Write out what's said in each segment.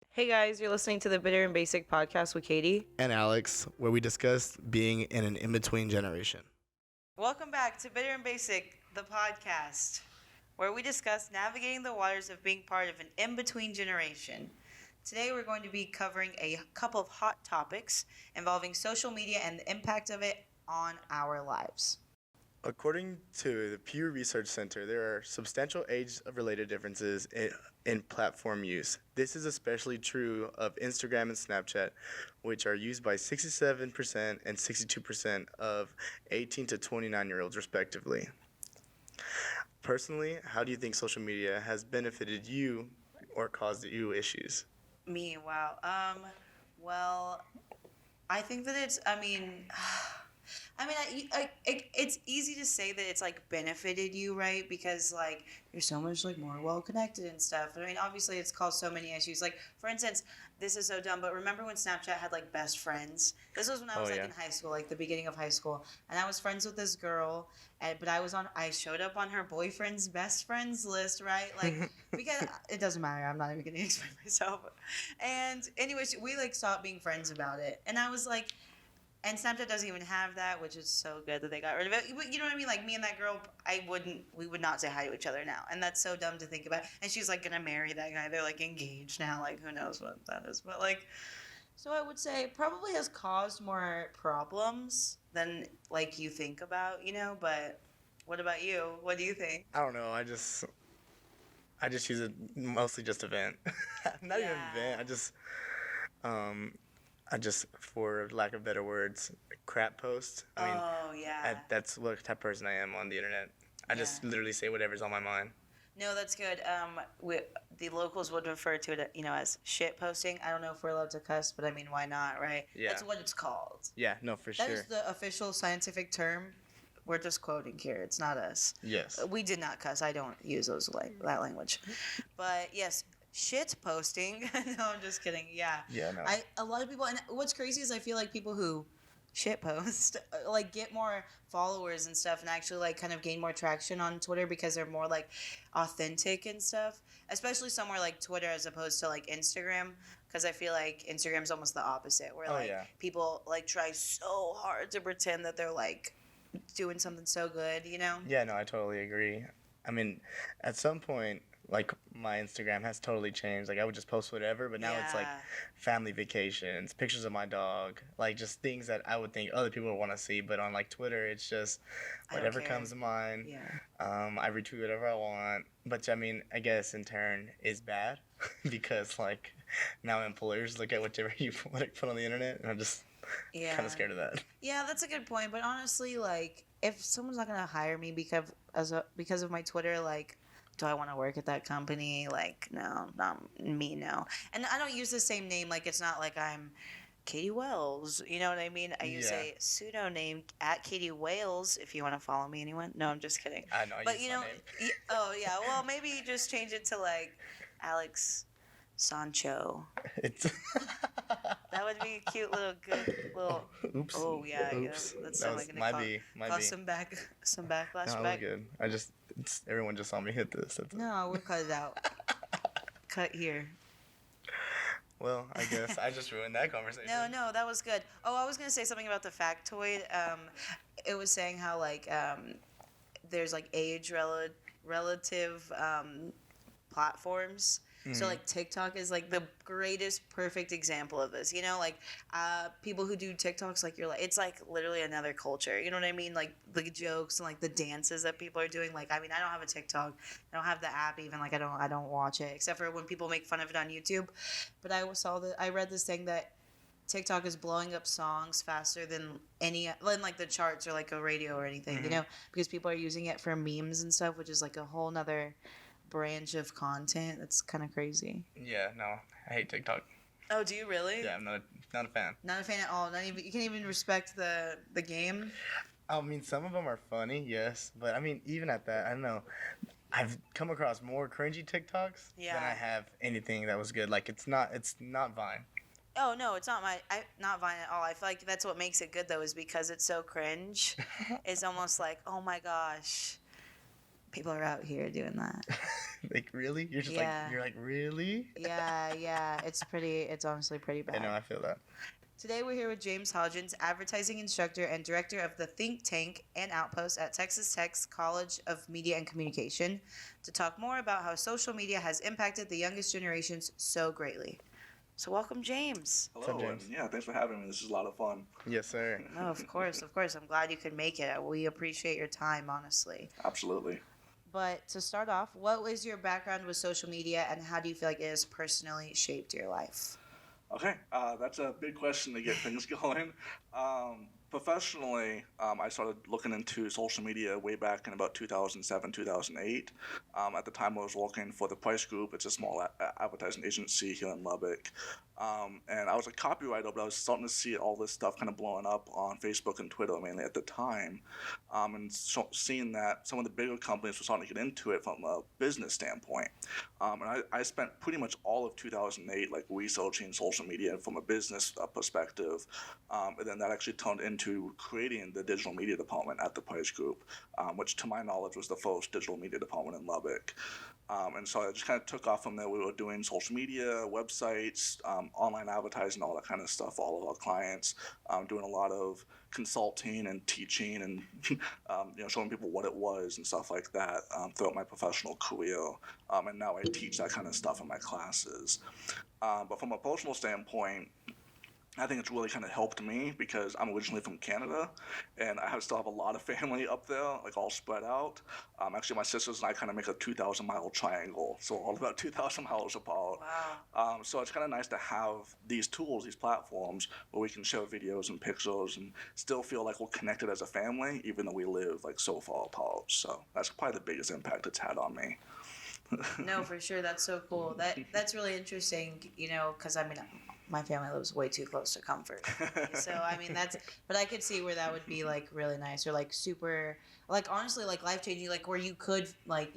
Hey guys, you're listening to the Bitter and Basic podcast with Katie. And Alex, where we discuss being in an in-between generation. Welcome back to Bitter and Basic, the podcast, where we discuss navigating the waters of being part of an in-between generation. Today we're going to be covering a couple of hot topics involving social media and the impact of it on our lives. According to the Pew Research Center, there are substantial age-related differences in platform use. This is especially true of Instagram and Snapchat, which are used by 67% and 62% of 18 to 29-year-olds, respectively. Personally, how do you think social media has benefited you or caused you issues? Me, wow. Well, I think that it's easy to say that it's like benefited you, right? Because like you're so much like more well connected and stuff. I mean, obviously it's caused so many issues. Like for instance, this is so dumb, but remember when Snapchat had like best friends? This was when I was in high school, like the beginning of high school, and I was friends with this girl, but I showed up on her boyfriend's best friends list, right? Like because it doesn't matter. I'm not even gonna explain myself. And anyways, we like stopped being friends about it, and I was like. And Snapchat doesn't even have that, which is so good that they got rid of it. But you know what I mean? Like me and that girl, we would not say hi to each other now. And that's so dumb to think about. And she's like gonna marry that guy. They're like engaged now. Like who knows what that is. But like, so I would say it probably has caused more problems than like you think about, but what about you? What do you think? I don't know. I just use it mostly just to vent. Not even vent. I just, for lack of better words, crap post. That's what type of person I am on the internet. I just literally say whatever's on my mind. No, that's good. The locals would refer to it, as shit posting. I don't know if we're allowed to cuss, but I mean, why not, right? Yeah. That's what it's called. Yeah, no, for sure. That is the official scientific term. We're just quoting here. It's not us. Yes. We did not cuss. I don't use that language. But yes. Shit posting. No, I'm just kidding. Yeah. Yeah, no. A lot of people, and what's crazy is I feel like people who shit post like get more followers and stuff and actually like kind of gain more traction on Twitter because they're more like authentic and stuff, especially somewhere like Twitter as opposed to like Instagram, because I feel like Instagram's almost the opposite where people like try so hard to pretend that they're like doing something so good, Yeah, no, I totally agree. I mean, at some point, like, my Instagram has totally changed. Like, I would just post whatever, but now it's like family vacations, pictures of my dog, like just things that I would think other people would want to see. But on like Twitter, it's just whatever comes to mind. Yeah. I retweet whatever I want, which I mean, I guess in turn is bad because like now employers look at whatever you put on the internet, and I'm just kind of scared of that. Yeah, that's a good point. But honestly, like, if someone's not gonna hire me because of my Twitter, like. Do I want to work at that company? Like, no, not me, no. And I don't use the same name. Like, it's not like I'm Katie Wells. You know what I mean? I use a pseudo name at Katie Wales. If you want to follow me, anyone? No, I'm just kidding. I know. But you know, well, maybe you just change it to like Alex Sancho. That would be a cute little. Oops. Oh yeah, Oops. yeah. That's something might be. Some backlash. No, that was good. Everyone just saw me hit this. No, we'll cut it out. Cut here. Well, I guess I just ruined that conversation. No, that was good. Oh, I was gonna say something about the factoid. It was saying how like there's like age relative platforms. Mm-hmm. So like TikTok is like the greatest perfect example of this. Like people who do TikToks, like it's like literally another culture. You know what I mean? Like the jokes and like the dances that people are doing. Like I mean, I don't have a TikTok. I don't have the app even. Like I don't watch it except for when people make fun of it on YouTube. But I read this thing that TikTok is blowing up songs faster than like the charts or like a radio or anything. Mm-hmm. Because people are using it for memes and stuff, which is like a whole nother branch of content. That's kind of crazy. Yeah, no, I hate TikTok. Oh, do you really? Yeah, I'm not a fan. Not a fan at all. You can't even respect the game. I mean, some of them are funny, yes, but I mean, even at that, I don't know. I've come across more cringy TikToks than I have anything that was good. Like it's not Vine. Oh no, it's not not Vine at all. I feel like that's what makes it good though, is because it's so cringe. It's almost like, oh my gosh. People are out here doing that. Like really? You're just Yeah. you're like really? Yeah. It's honestly pretty I know, bad. I feel that. Today we're here with James Hodgins, advertising instructor and director of the think tank and outpost at Texas Tech's College of Media and Communication, to talk more about how social media has impacted the youngest generations so greatly. So welcome, James. What's up, Hello, James? and yeah, thanks for having me. This is a lot of fun. Yes, sir. No, of course. I'm glad you could make it. We appreciate your time, honestly. Absolutely. But to start off, what was your background with social media and how do you feel like it has personally shaped your life? Okay, that's a big question to get things going. Professionally, I started looking into social media way back in about 2007, 2008. At the time, I was working for the Price Group. It's a small advertising agency here in Lubbock. And I was a copywriter, but I was starting to see all this stuff kind of blowing up on Facebook and Twitter mainly at the time. And so seeing that some of the bigger companies were starting to get into it from a business standpoint. And I spent pretty much all of 2008 like researching social media from a business perspective. And then that actually turned into creating the digital media department at the Price Group, which to my knowledge was the first digital media department in Lubbock. And so I just kind of took off from there. We were doing social media, websites, online advertising, all that kind of stuff for all of our clients, doing a lot of consulting and teaching and showing people what it was and stuff like that throughout my professional career. And now I teach that kind of stuff in my classes. But from a personal standpoint, I think it's really kind of helped me because I'm originally from Canada, and still have a lot of family up there, like all spread out. Actually, my sisters and I kind of make a 2,000-mile triangle, so all about 2,000 miles apart. Wow. So it's kind of nice to have these tools, these platforms, where we can share videos and pictures and still feel like we're connected as a family, even though we live like so far apart. So that's probably the biggest impact it's had on me. No, for sure. That's so cool. That's really interesting, because I mean, my family lives way too close to comfort. So I mean but I could see where that would be like really nice or like super, like honestly like life changing, like where you could like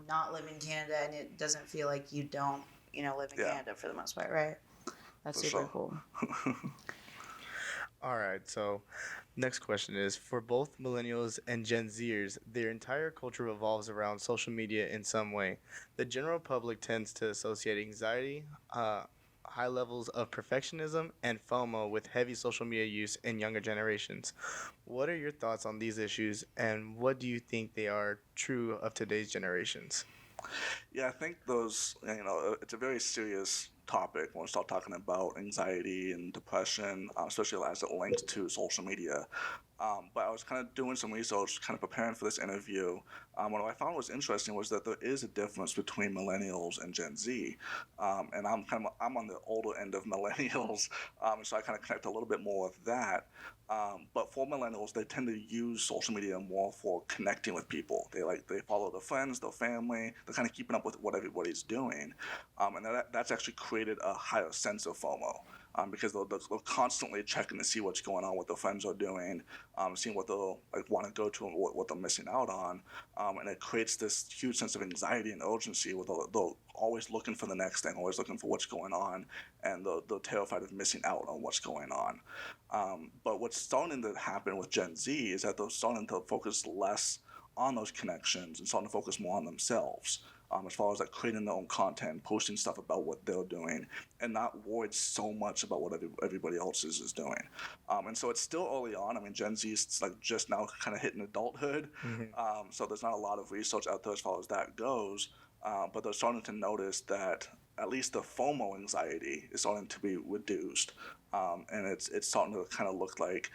not live in Canada and it doesn't feel like you don't live in Yeah. Canada for the most part, right? That's For super sure. cool. All right, so next question is for both millennials and Gen Zers, their entire culture revolves around social media in some way. The general public tends to associate anxiety, high levels of perfectionism, and FOMO with heavy social media use in younger generations. What are your thoughts on these issues, and what do you think they are true of today's generations? Yeah, I think it's a very serious topic when we start talking about anxiety and depression, especially as it links to social media. But I was kind of doing some research, kind of preparing for this interview. What I found was interesting was that there is a difference between millennials and Gen Z, and I'm on the older end of millennials, so I kind of connect a little bit more with that. But for millennials, they tend to use social media more for connecting with people. They follow their friends, their family. They're kind of keeping up with what everybody's doing, and that's actually created a higher sense of FOMO. Because they're constantly checking to see what's going on, what their friends are doing, seeing what they'll like want to go to and what they're missing out on, and it creates this huge sense of anxiety and urgency. Where they're always looking for the next thing, always looking for what's going on, and they're terrified of missing out on what's going on. But what's starting to happen with Gen Z is that they're starting to focus less on those connections and starting to focus more on themselves. As far as like creating their own content, posting stuff about what they're doing, and not worried so much about what everybody else is doing. And so it's still early on. I mean, Gen Z is like just now kind of hitting adulthood, so there's not a lot of research out there as far as that goes. But they're starting to notice that at least the FOMO anxiety is starting to be reduced, and it's starting to kind of look like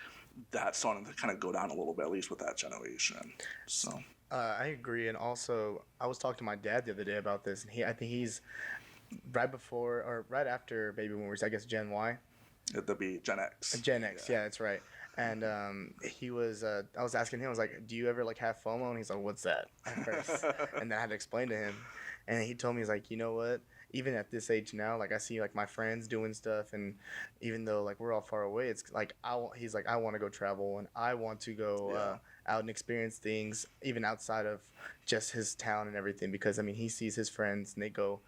that's starting to kind of go down a little bit, at least with that generation. So. I agree, and also I was talking to my dad the other day about this, and I think he's right before or right after baby boomers. I guess Gen Y, It'd be Gen X. Gen X. Yeah, that's right. And he was, I was asking him, I was like, "Do you ever like have FOMO?" And he's like, "What's that?" At first, and then I had to explain to him, and he told me he's like, "You know what? Even at this age now, like I see like my friends doing stuff, and even though like we're all far away, it's like he's like I want to go travel and I want to go out and experience things even outside of just his town and everything because I mean he sees his friends and they go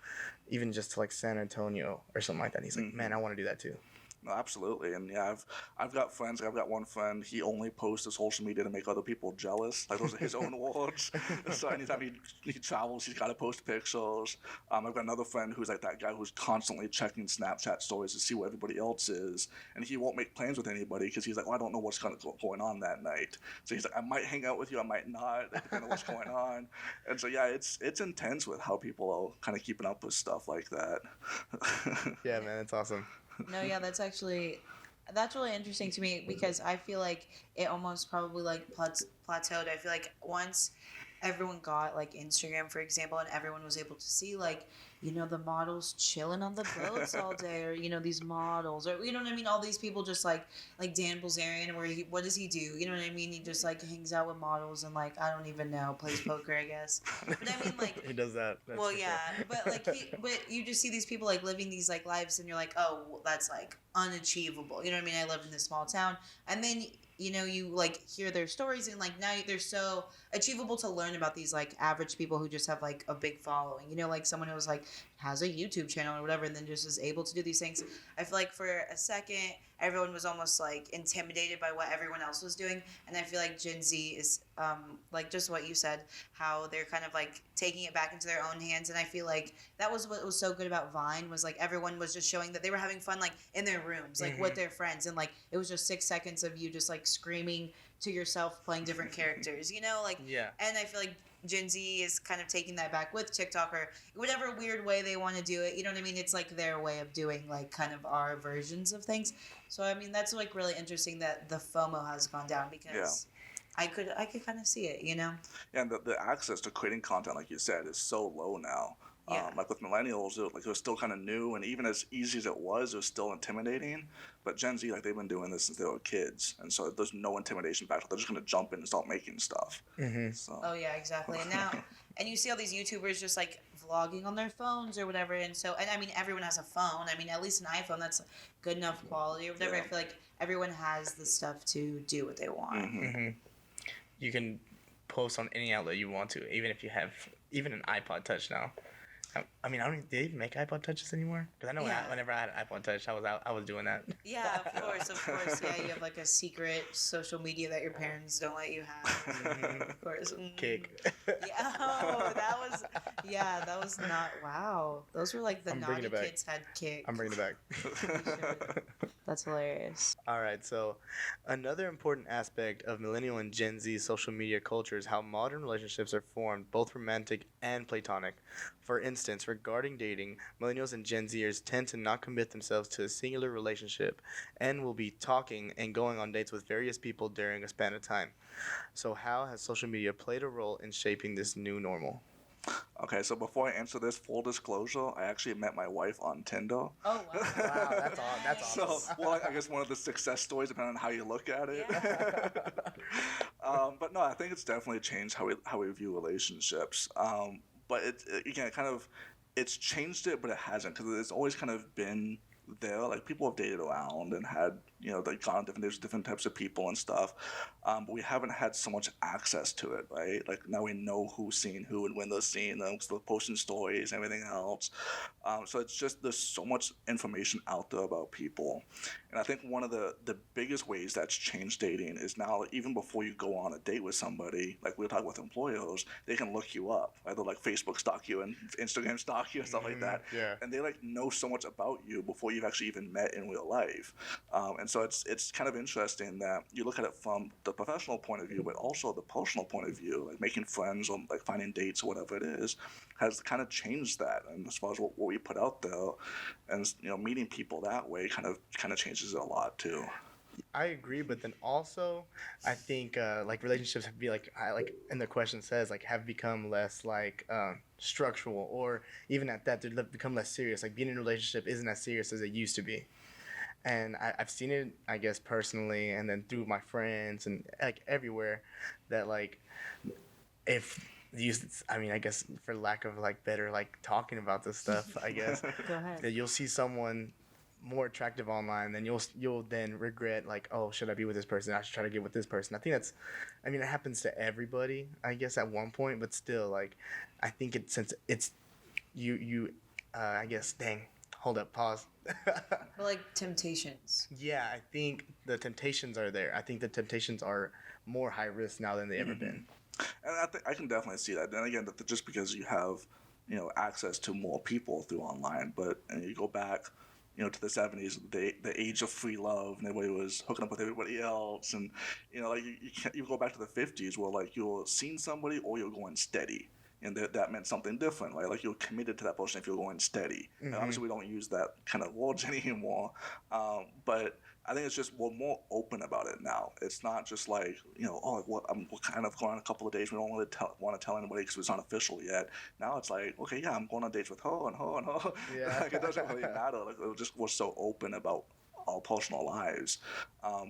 even just to like San Antonio or something like that. And he's like, man, I want to do that too. No, absolutely, and yeah, I've got friends. I've got one friend. He only posts to social media to make other people jealous. Like those are his own words. So anytime he travels, he's got to post pictures. I've got another friend who's like that guy who's constantly checking Snapchat stories to see where everybody else is, and he won't make plans with anybody because he's like, well, I don't know what's going on that night. So he's like, I might hang out with you, I might not, depending on what's going on. And so yeah, it's intense with how people are kind of keeping up with stuff like that. Yeah, man, it's awesome. No, yeah, that's really interesting to me because I feel like it almost probably like plateaued. I feel like once everyone got like Instagram, for example, and everyone was able to see like, you know, the models chilling on the boats all day, or you know, these models, or you know what I mean, all these people just like Dan Bilzerian, where what does he do? You know what I mean? He just like hangs out with models and like I don't even know, plays poker, I guess. But I mean, like He does that. That's well, for yeah, sure. but like, but you just see these people like living these like lives, and you're like, oh, well, that's like unachievable. You know what I mean? I live in this small town, and then you know you like hear their stories, and like now they're so achievable to learn about these like average people who just have like a big following. You know, like someone who was like has a YouTube channel or whatever, and then just is able to do these things. I feel like for a second, everyone was almost like intimidated by what everyone else was doing, and I feel like Gen Z is like just what you said, how they're kind of like taking it back into their own hands, and I feel like that was what was so good about Vine, was like everyone was just showing that they were having fun like in their rooms, like with their friends, and like it was just 6 seconds of you just like screaming to yourself playing different characters, you know, like Yeah. and I feel like Gen Z is kind of taking that back with TikTok or whatever weird way they want to do it. You know what I mean? It's like their way of doing like kind of our versions of things. So I mean that's like really interesting that the FOMO has gone down because I could kind of see it, you know? Yeah, and the access to creating content, like you said, is so low now. Yeah. Like with millennials, it was still kind of new, and even as easy as it was still intimidating. But Gen Z, like they've been doing this since they were kids, and so there's no intimidation factor. They're just gonna jump in and start making stuff. So Oh yeah, exactly. And now, and you see all these YouTubers just like vlogging on their phones or whatever, and so and I mean everyone has a phone. I mean at least an iPhone that's good enough quality or whatever. Yeah. I feel like everyone has the stuff to do what they want. You can post on any outlet you want to, even if you have even an iPod Touch now. I mean, I don't. Do they even make iPod Touches anymore? Because I know Yeah. whenever I had an iPod Touch, I was doing that. Yeah, of course. Yeah, you have like a secret social media that your parents don't let you have. Of course. Kick. Yeah, oh, that was not, wow. Those were like the I'm bringing naughty it back. kids had Kick. I'm bringing it back. That's hilarious. All right, so another important aspect of millennial and Gen Z social media culture is how modern relationships are formed, both romantic and platonic. For instance, regarding dating, millennials and Gen Zers tend to not commit themselves to a singular relationship and will be talking and going on dates with various people during a span of time. So, how has social media played a role in shaping this new normal? Okay, so before I answer this, full disclosure, I actually met my wife on Tinder. Oh, wow. Wow, that's So, awesome. well, I guess one of the success stories, depending on how you look at it. Yeah. But no, I think it's definitely changed how we view relationships. But again, it's changed it, but it hasn't, because it's always kind of been there. Like people have dated around and had, like gone there's different types of people and stuff, but we haven't had so much access to it, right? Like now we know who's seen who and when they're seeing them, because they're posting stories and everything else. So it's just there's so much information out there about people, and I think one of the biggest ways that's changed dating is now, like, even before you go on a date with somebody, like we were talking with employers, they can look you up. Right? They'll like Facebook stalk you and Instagram stalk you and stuff like that. Yeah. And they like know so much about you before you've actually even met in real life. And so it's kind of interesting that you look at it from the professional point of view, but also the personal point of view, like making friends or like finding dates or whatever it is, has kind of changed that. And as far as what we put out there, and meeting people that way kind of changes it a lot too. I agree, but then also, I think like relationships have be like and the question says like have become less like structural, or even at that they've become less serious. Like being in a relationship isn't as serious as it used to be, and I've seen it, I guess, personally, and then through my friends and like everywhere, that like if you, I mean, I guess for lack of like better like talking about this stuff, I guess Go ahead. that you'll see someone more attractive online, then you'll then regret like, oh, should I be with this person? I should try to get with this person. I think that's, I mean, it happens to everybody, I guess, at one point, but still, like, I think since it's you I guess, dang, hold up, pause. But like temptations. Yeah, I think the temptations are there. I think the temptations are more high risk now than they ever been. And I think I can definitely see that. Then again, that just because you have, access to more people through online, but and you go back, to the '70s, the age of free love, and everybody was hooking up with everybody else, and like you can't, you go back to the '50s where like you're seeing somebody or you're going steady. And that meant something different, right? Like you're committed to that person if you're going steady. And obviously, we don't use that kind of words anymore. But I think it's just we're more open about it now. It's not just like we're kind of going on a couple of dates. We don't want to tell anybody because it's not official yet. Now it's like, okay, yeah, I'm going on dates with her and her and her. Yeah. Like it doesn't really matter. Like we're so open about our personal lives.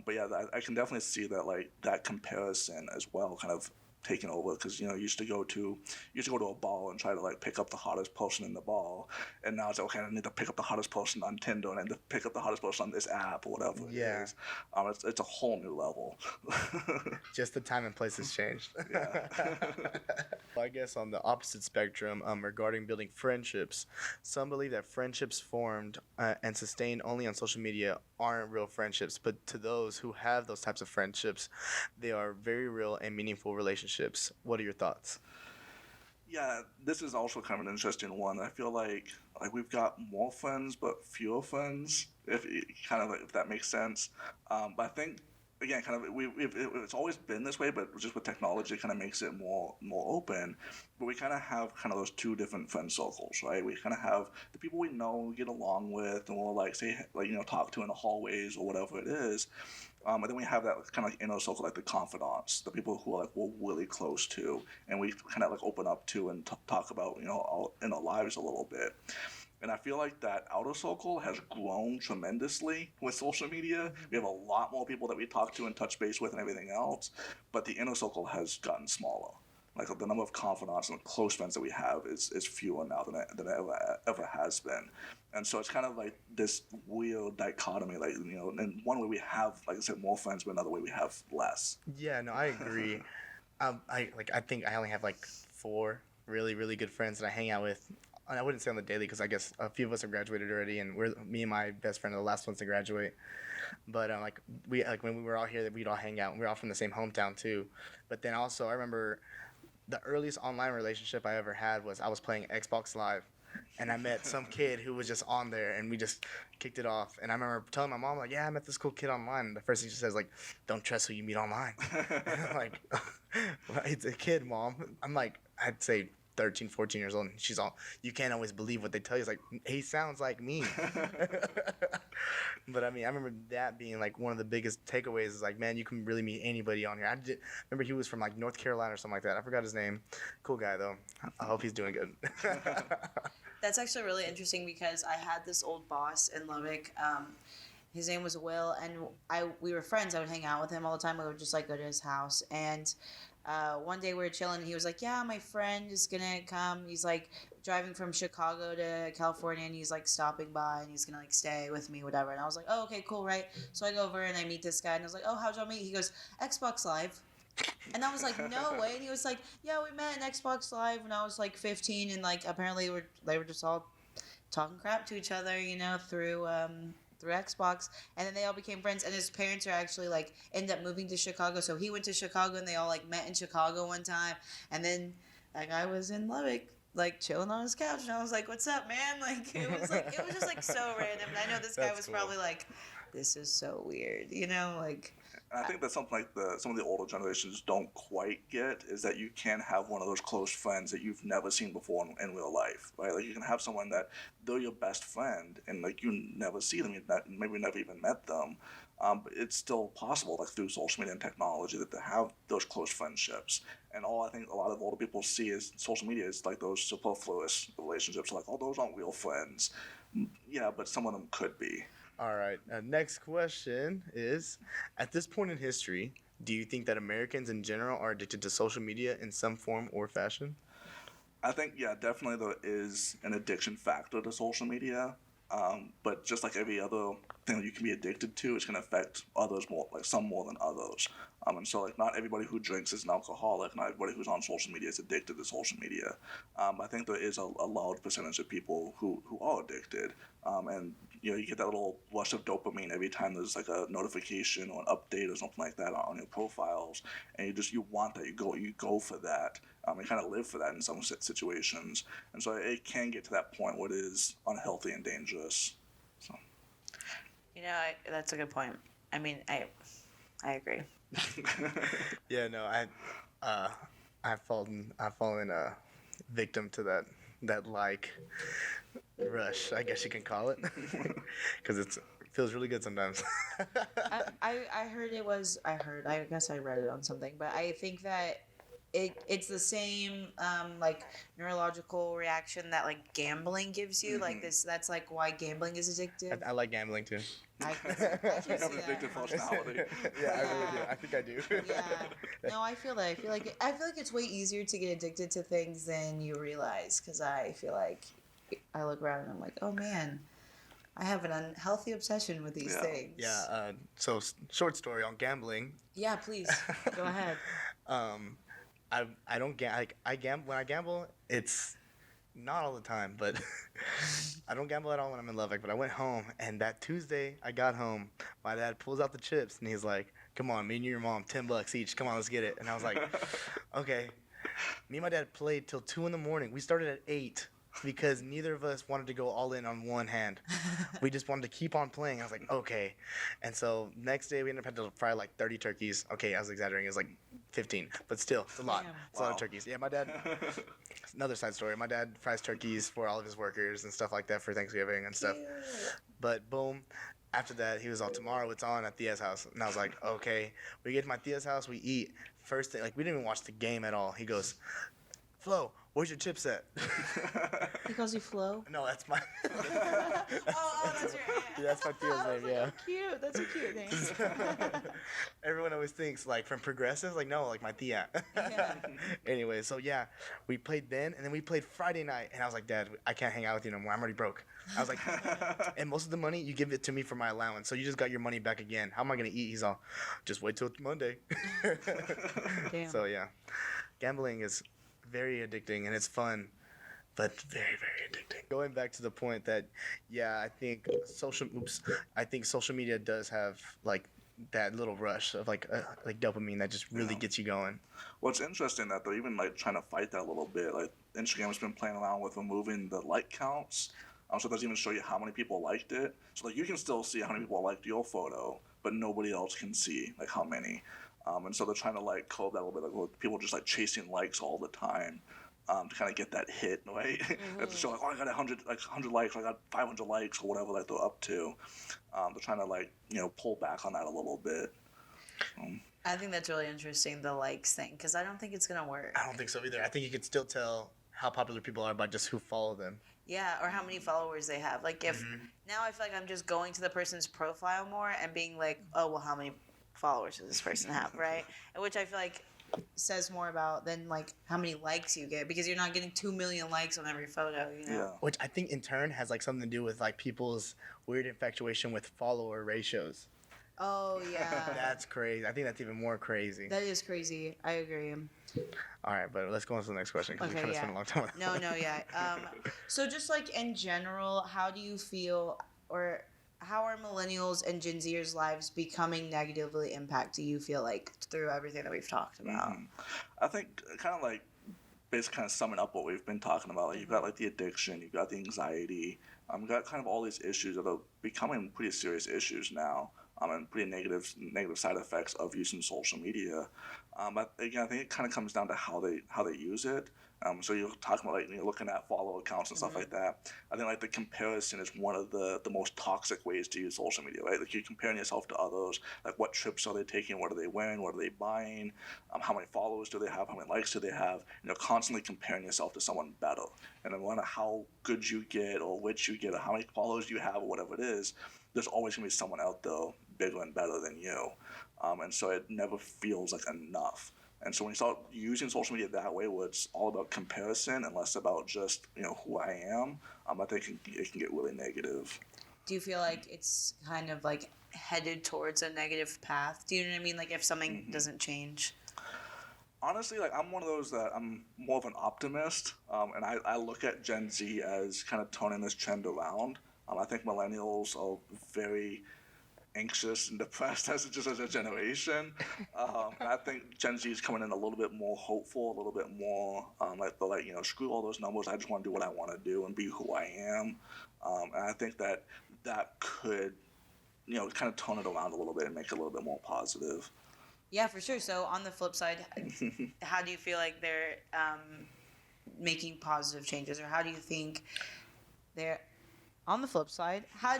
But yeah, I can definitely see that like that comparison as well, kind of taken over because you used to go to a ball and try to like pick up the hottest person in the ball, and now it's like, okay, I need to pick up the hottest person on Tinder and I need to pick up the hottest person on this app or whatever Yeah. it is. It's a whole new level. Just the time and place has changed. Yeah. Well, I guess on the opposite spectrum, regarding building friendships, some believe that friendships formed and sustained only on social media aren't real friendships, but to those who have those types of friendships, they are very real and meaningful relationships. What are your thoughts? Yeah, this is also kind of an interesting one. I feel like we've got more friends but fewer friends, if that makes sense. But I think again, kind of it's always been this way, but just with technology, it kind of makes it more open. But we kind of have kind of those two different friend circles, right? We kind of have the people we know, we get along with, and we'll like say talk to in the hallways or whatever it is. And then we have that kind of like inner circle, like the confidants, the people who are like we're really close to, and we kind of like open up to and talk about our inner lives a little bit. And I feel like that outer circle has grown tremendously with social media. We have a lot more people that we talk to and touch base with and everything else, but the inner circle has gotten smaller. Like the number of confidants and close friends that we have is fewer now than it ever has been. And so it's kind of like this weird dichotomy, like, in one way we have, like I said, more friends, but another way we have less. Yeah, no, I agree. I think I only have like 4 really, really good friends that I hang out with. I wouldn't say on the daily because I guess a few of us have graduated already, and me and my best friend are the last ones to graduate. But when we were all here, we'd all hang out, and we were all from the same hometown too. But then also, I remember the earliest online relationship I ever had was I was playing Xbox Live, and I met some kid who was just on there, and we just kicked it off. And I remember telling my mom, like, yeah, I met this cool kid online. And the first thing she says, like, don't trust who you meet online. And I'm like, well, it's a kid, Mom. I'm like, I'd say 13, 14 years old, and she's all, you can't always believe what they tell you. It's like, he sounds like me. But I mean, I remember that being like one of the biggest takeaways is like, man, you can really meet anybody on here. Remember he was from like North Carolina or something like that. I forgot his name. Cool guy though. I hope he's doing good. That's actually really interesting because I had this old boss in Lubbock. His name was Will, and we were friends. I would hang out with him all the time. We would just like go to his house, and one day we were chilling, and he was like, yeah, my friend is gonna come. He's like driving from Chicago to California, and he's like stopping by, and he's gonna like stay with me, whatever. And I was like, oh, okay, cool, right? So I go over and I meet this guy, and I was like, oh, how'd y'all meet? He goes, Xbox Live. And I was like, no way. And he was like, yeah, we met in Xbox Live when I was like 15, and like apparently they were just all talking crap to each other, through Xbox, and then they all became friends. And his parents are actually like ended up moving to Chicago, so he went to Chicago, and they all like met in Chicago one time. And then that guy was in Lubbock, like chilling on his couch, and I was like, "What's up, man?" Like it was just like so random. And I know this guy That's was cool. Probably like, "This is so weird," like. And I think that's something like some of the older generations don't quite get is that you can have one of those close friends that you've never seen before in real life, right? Like you can have someone that they're your best friend and like you never see them, maybe never even met them, but it's still possible, like through social media and technology, that they have those close friendships. And all I think a lot of older people see is social media is like those superfluous relationships, like, oh, those aren't real friends. Yeah, but some of them could be. All right. Next question is, at this point in history, do you think that Americans in general are addicted to social media in some form or fashion? I think, yeah, definitely there is an addiction factor to social media. But just like every other thing that you can be addicted to, it's going to affect others more, like some more than others. And so, like, not everybody who drinks is an alcoholic. Not everybody who's on social media is addicted to social media. I think there is a large percentage of people who are addicted. And you get that little rush of dopamine every time there's like a notification or an update or something like that on your profiles, and you want that. You go for that. You kind of live for that in some situations, and so it can get to that point where it is unhealthy and dangerous. So. That's a good point. I mean, I agree. Yeah, no, I've fallen a victim to that like rush, I guess you can call it, because it feels really good sometimes. I heard it was. I guess I read it on something, but I think that it's the same like neurological reaction that like gambling gives you. Like this, that's like why gambling is addictive. I like gambling too. I can You have see an addictive that. personality. Yeah, I really do. I think I do. Yeah. No, I feel that. I feel like it's way easier to get addicted to things than you realize. Because I feel like I look around and I'm like, oh man, I have an unhealthy obsession with these things. Yeah. So short story on gambling. Yeah, please go ahead. I don't I gamble when I gamble. It's not all the time, but I don't gamble at all when I'm in Lubbock. But I went home, and that Tuesday I got home. My dad pulls out the chips, and he's like, "Come on, me and your mom, $10 each. Come on, let's get it." And I was like, "Okay." Me and my dad played till 2 a.m. We started at 8 because neither of us wanted to go all in on one hand. We just wanted to keep on playing. I was like, okay. And so next day we ended up having to fry like 30 turkeys. Okay, I was exaggerating. It was like 15, but still, it's a lot. Damn. It's a lot of turkeys. Yeah, my dad. Another side story. My dad fries turkeys for all of his workers and stuff like that for Thanksgiving and stuff. But boom. After that, he was all, tomorrow it's on at Thea's house. And I was like, okay. We get to my Thea's house, we eat. First thing, like, we didn't even watch the game at all. He goes, Flo, where's your chips at? He calls you Flo? No, that's my. Oh, that's your aunt. Yeah, that's my Thea's I was name, like, yeah. oh, cute. That's a cute name. Everyone always thinks, like, from Progressive, like, no, like my Thea. Yeah. Anyway, so yeah, we played then, and then we played Friday night, and I was like, Dad, I can't hang out with you no more. I'm already broke. I was like, and most of the money, you give it to me for my allowance, so you just got your money back again. How am I going to eat? He's all, just wait till Monday. Damn. So yeah, gambling is very addicting, and it's fun, but very, very addicting. Going back to the point that, yeah, I think social media does have like that little rush of like dopamine that just really gets you going. Well, it's interesting that they're even like trying to fight that a little bit. Like Instagram's been playing around with removing the like counts. So it doesn't even show you how many people liked it. So like you can still see how many people liked your photo, but nobody else can see like how many. And so they're trying to like curb that a little bit. Like well, people just like chasing likes all the time. To kind of get that hit, right? To show like, oh, I got 100 likes, or I got 500 likes, or whatever like they're up to. They're trying to like pull back on that a little bit. I think that's really interesting, the likes thing, because I don't think it's going to work. I don't think so either. I think you can still tell how popular people are by just who follow them. Yeah, or how many followers they have. Like if now I feel like I'm just going to the person's profile more and being like, oh, well, how many followers does this person have, right? Which I feel like says more about than like how many likes you get, because you're not getting 2 million likes on every photo, Yeah. Which I think in turn has like something to do with like people's weird infatuation with follower ratios. Oh yeah. That's crazy. I think that's even more crazy. That is crazy. I agree. All right, but let's go on to the next question because we Okay, kind of yeah. spent a long time on that. No, yeah. So just like in general, how do you feel, or how are millennials and Gen Zers' lives becoming negatively impacted, do you feel like, through everything that we've talked about? I think kind of like basically kind of summing up what we've been talking about. Like you've got like the addiction, you've got the anxiety, you've got kind of all these issues that are becoming pretty serious issues now. And pretty negative side effects of using social media. But again, I think it kind of comes down to how they use it. So you're talking about like looking at follow accounts and stuff like that. I think like the comparison is one of the most toxic ways to use social media, right? Like you're comparing yourself to others. Like what trips are they taking? What are they wearing? What are they buying? How many followers do they have? How many likes do they have? Constantly comparing yourself to someone better. And no matter how good you get or which you get or how many followers you have or whatever it is, there's always going to be someone out there bigger and better than you. And so it never feels like enough. And so when you start using social media that way, where it's all about comparison and less about just, who I am, I think it can get really negative. Do you feel like it's kind of like headed towards a negative path? Do you know what I mean? Like if something doesn't change? Honestly, like I'm one of those that I'm more of an optimist, and I look at Gen Z as kind of turning this trend around. I think millennials are very anxious and depressed as a generation. And I think Gen Z is coming in a little bit more hopeful, a little bit more like they're like, screw all those numbers. I just want to do what I want to do and be who I am. And I think that could, kind of tone it around a little bit and make it a little bit more positive. Yeah, for sure. So on the flip side, how do you feel like they're making positive changes, or how do you think they're on the flip side? How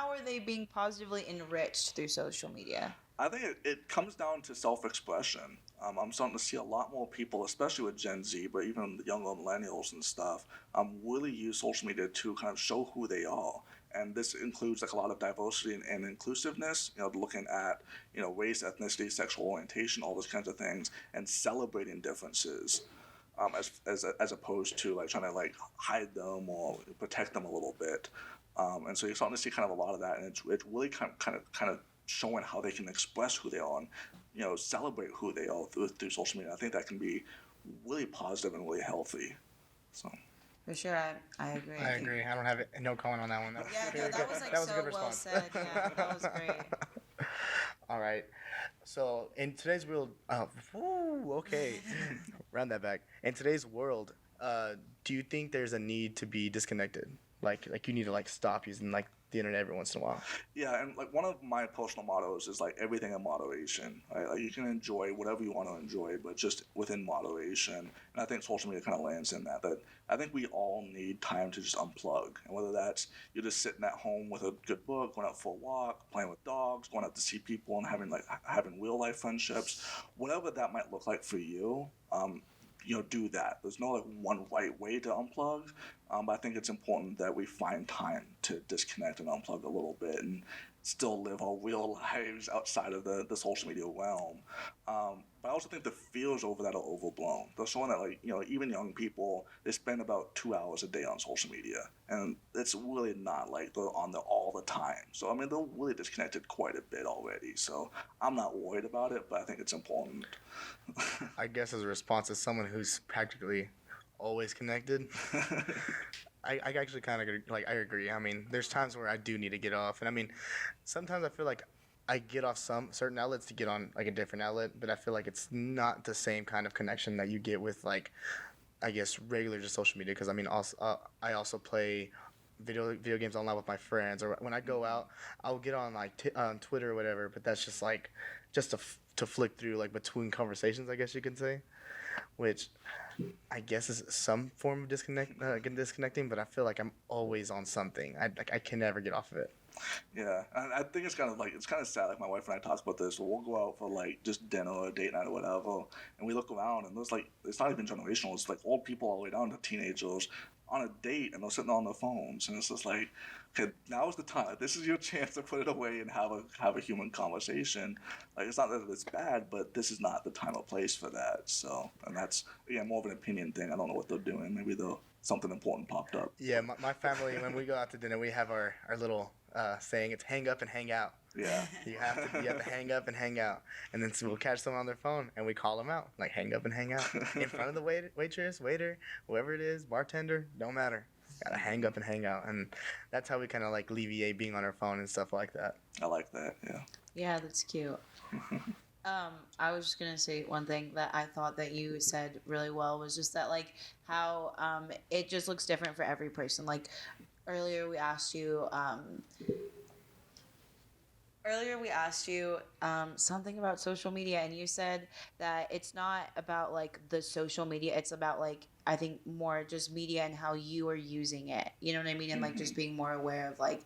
are they being positively enriched through social media? I think it comes down to self-expression. I'm starting to see a lot more people, especially with Gen Z, but even the younger millennials and stuff, really use social media to kind of show who they are. And this includes like a lot of diversity and inclusiveness, looking at, race, ethnicity, sexual orientation, all those kinds of things, and celebrating differences. As opposed to like trying to like hide them or protect them a little bit, and so you're starting to see kind of a lot of that, and it's really kind of showing how they can express who they are and celebrate who they are through social media. I think that can be really positive and really healthy. So. For sure, I agree. I agree. I don't have no comment on that one. Yeah, no, that was like that was a so good well response. said. Yeah, that was great. All right. So in today's world, okay, round that back. In today's world, do you think there's a need to be disconnected? Like you need to like stop using like the internet every once in a while. Yeah, and like one of my personal mottos is like everything in moderation. Right? Like you can enjoy whatever you want to enjoy, but just within moderation. And I think social media kind of lands in that. That I think we all need time to just unplug, and whether that's you're just sitting at home with a good book, going out for a walk, playing with dogs, going out to see people, and having real life friendships, whatever that might look like for you. Do that. There's no like one right way to unplug, but I think it's important that we find time to disconnect and unplug a little bit and still live our real lives outside of the social media realm. But I also think the fears over that are overblown. They're showing that like even young people, they spend about 2 hours a day on social media, and it's really not like they're on there all the time. So I mean they're really disconnected quite a bit already. So I'm not worried about it, but I think it's important. I guess as a response as someone who's practically always connected, I actually kind of I agree. I mean, there's times where I do need to get off, and I mean, sometimes I feel like I get off some certain outlets to get on like a different outlet, but I feel like it's not the same kind of connection that you get with like, I guess regular just social media. Because I mean, also I also play video games online with my friends, or when I go out, I'll get on like on Twitter or whatever. But that's just like just to flick through like between conversations, I guess you can say, which I guess is some form of disconnecting, but I feel like I'm always on something. I can never get off of it. Yeah, and I think it's kind of sad. Like my wife and I talk about this. We'll go out for like just dinner or date night or whatever, and we look around and there's like it's not even generational. It's like old people all the way down to teenagers on a date, and they're sitting on their phones, and it's just like, okay, now is the time. Like, this is your chance to put it away and have a human conversation. Like it's not that it's bad, but this is not the time or place for that. So, and that's again more of an opinion thing. I don't know what they're doing. Maybe something important popped up. Yeah, my family, when we go out to dinner, we have our little saying. It's hang up and hang out. Yeah. You have to hang up and hang out, and then so we'll catch someone on their phone and we call them out, like hang up and hang out in front of the waitress, waiter, whoever it is, bartender, don't matter. Gotta hang up and hang out, and that's how we kind of like alleviate being on our phone and stuff like that. I like that. Yeah. Yeah, that's cute. I was just gonna say one thing that I thought that you said really well was just that like how it just looks different for every person. Like earlier we asked you something about social media, and you said that it's not about like the social media, it's about like I think more just media and how you are using it, you know what I mean, and like just being more aware of like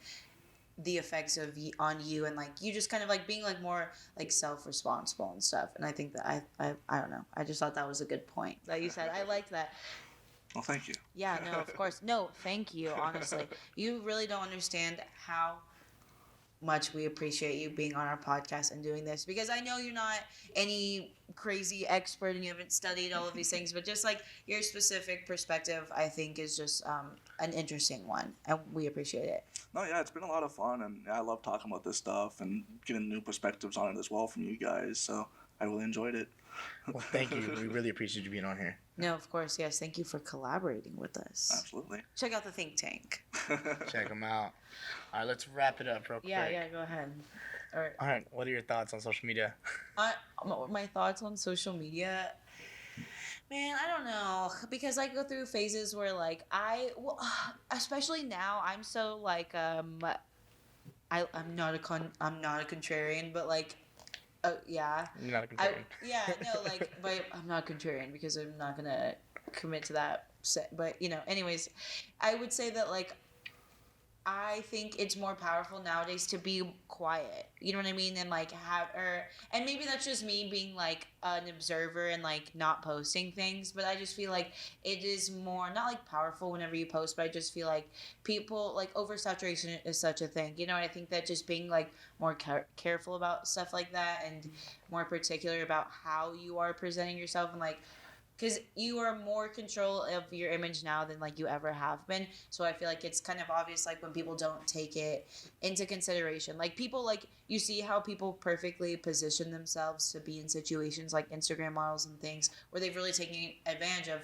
the effects of on you, and like you just kind of like being like more like self-responsible and stuff. And I think that I don't know, I just thought that was a good point that you said. I liked that. Well, thank you. Yeah, no, of course. No, thank you, honestly. You really don't understand how much we appreciate you being on our podcast and doing this, because I know you're not any crazy expert and you haven't studied all of these things, but just like your specific perspective, I think is just an interesting one, and we appreciate it. No, yeah, it's been a lot of fun, and I love talking about this stuff and getting new perspectives on it as well from you guys. So I really enjoyed it. Well, thank you. We really appreciate you being on here. No, of course, yes. Thank you for collaborating with us. Absolutely. Check out the think tank. Check them out. All right, let's wrap it up real quick. Yeah, go ahead. All right. All right, what are your thoughts on social media? My thoughts on social media. Man, I don't know, because I go through phases where like especially now I'm so like I'm not a contrarian, but like yeah. You're not a contrarian. But I'm not contrarian because I'm not gonna commit to that. But anyways, I would say that like I think it's more powerful nowadays to be quiet. You know what I mean? And like and maybe that's just me being like an observer and like not posting things, but I just feel like it is more not like powerful whenever you post, but I just feel like people like oversaturation is such a thing. I think that just being like more careful about stuff like that and more particular about how you are presenting yourself and like because you are more control of your image now than like you ever have been. So I feel like it's kind of obvious like when people don't take it into consideration. Like people like you see how people perfectly position themselves to be in situations like Instagram models and things where they've really taken advantage of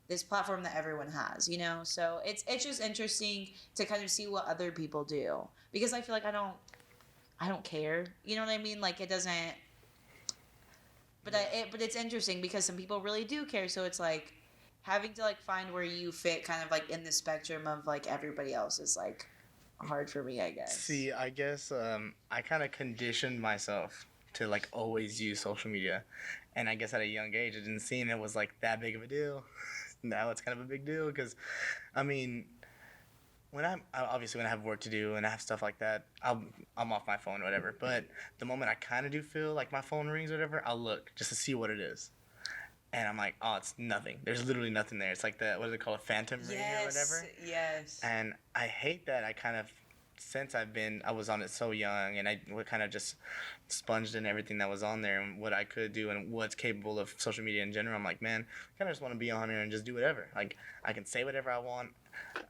this platform that everyone has, So it's just interesting to kind of see what other people do because I feel like I don't care. You know what I mean? Like it doesn't. But but it's interesting because some people really do care. So it's like having to like find where you fit, kind of like in the spectrum of like everybody else is like hard for me, I guess. See, I guess I kind of conditioned myself to like always use social media, and I guess at a young age, it didn't seem it was like that big of a deal. Now it's kind of a big deal because, I mean. When I have work to do and I have stuff like that, I'm off my phone or whatever. But the moment I kind of do feel like my phone rings or whatever, I'll look just to see what it is, and I'm like, oh, it's nothing. There's literally nothing there. It's like what do they call it, phantom ring or whatever. Yes. And I hate that. Since I was on it so young, and I kind of just sponged in everything that was on there and what I could do and what's capable of social media in general. I'm like, man, I kind of just want to be on here and just do whatever. Like I can say whatever I want.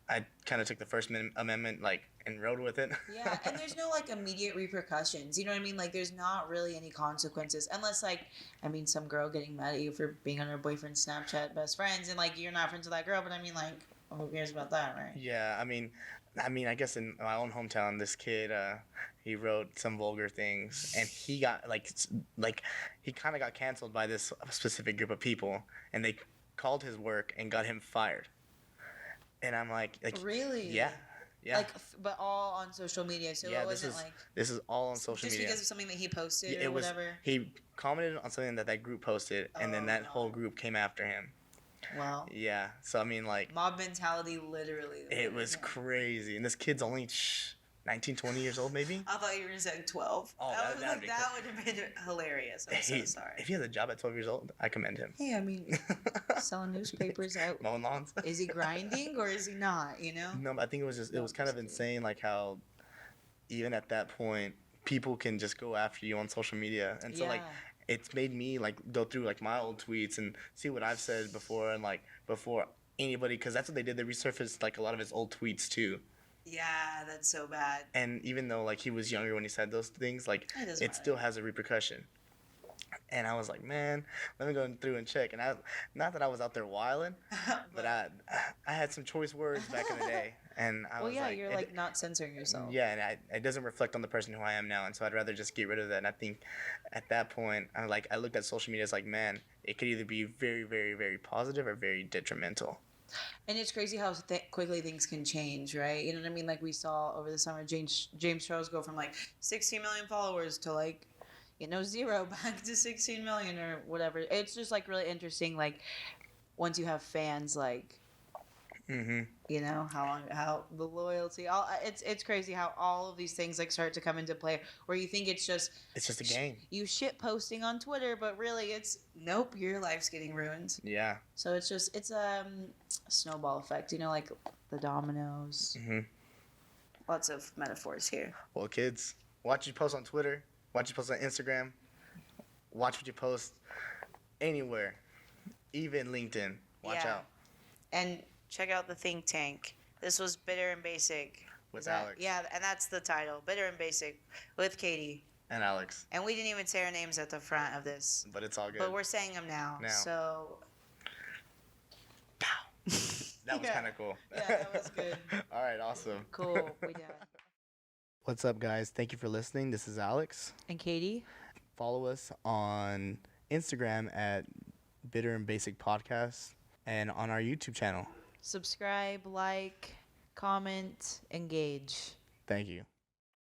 I kind of took the First Amendment, like, and rode with it. Yeah, and there's no, like, immediate repercussions. You know what I mean? Like, there's not really any consequences. Unless, like, some girl getting mad at you for being on her boyfriend's Snapchat best friends, and, like, you're not friends with that girl, but who cares about that, right? Yeah, I mean, I guess in my own hometown, this kid, he wrote some vulgar things, and he got, he kind of got canceled by this specific group of people, and they called his work and got him fired. And I'm like really? Yeah. Like, but all on social media, so it wasn't this is all on social media. Just because of something that he posted or whatever? He commented on something that group posted, and then that whole group came after him. Wow. Yeah, so I mean, like... Mob mentality, literally. It was crazy, and this kid's only 19, 20 years old, maybe? I thought you were going to say 12. Oh, that would have been hilarious. I'm so sorry. If he has a job at 12 years old, I commend him. Hey, I mean, selling newspapers out. Mowing lawns. Is he grinding or is he not, No, but I think it was kind of insane, like how even at that point, people can just go after you on social media. And so, like, it's made me, like, go through, like, my old tweets and see what I've said before and, like, before anybody, because that's what they did. They resurfaced, like, a lot of his old tweets, too. Yeah, that's so bad. And even though, like, he was younger when he said those things, like, it still has a repercussion. And I was like, man, let me go through and check. And not that I was out there wilding, but I had some choice words back in the day. And I was like... you're, like, not censoring yourself. Yeah, and it doesn't reflect on the person who I am now. And so I'd rather just get rid of that. And I think at that point, I looked at social media as like, man, it could either be very, very, very positive or very detrimental. And it's crazy how quickly things can change, right? You know what I mean? Like we saw over the summer, James Charles go from like 16 million followers to like, 0 back to 16 million or whatever. It's just like really interesting. Like once you have fans, like, how the loyalty, it's crazy how all of these things like start to come into play where you think it's just a game. You shit posting on Twitter, but really it's nope, your life's getting ruined. Yeah. So it's a snowball effect, like the dominoes. Lots of metaphors here. Well, kids, watch you post on Twitter, watch you post on Instagram, watch what you post anywhere, even LinkedIn. Watch out. And check out the think tank. This was Bitter and Basic. With Alex. Yeah, and that's the title. Bitter and Basic with Katie. And Alex. And we didn't even say our names at the front of this, But it's all good. but we're saying them now. Now. So. That was Yeah. kind of cool. Yeah, that was good. All right, awesome. Cool. We did. What's up, guys? Thank you for listening. This is Alex. And Katie? Follow us on Instagram at Bitter and Basic Podcast and on our YouTube channel. Subscribe, like, comment, engage. Thank you.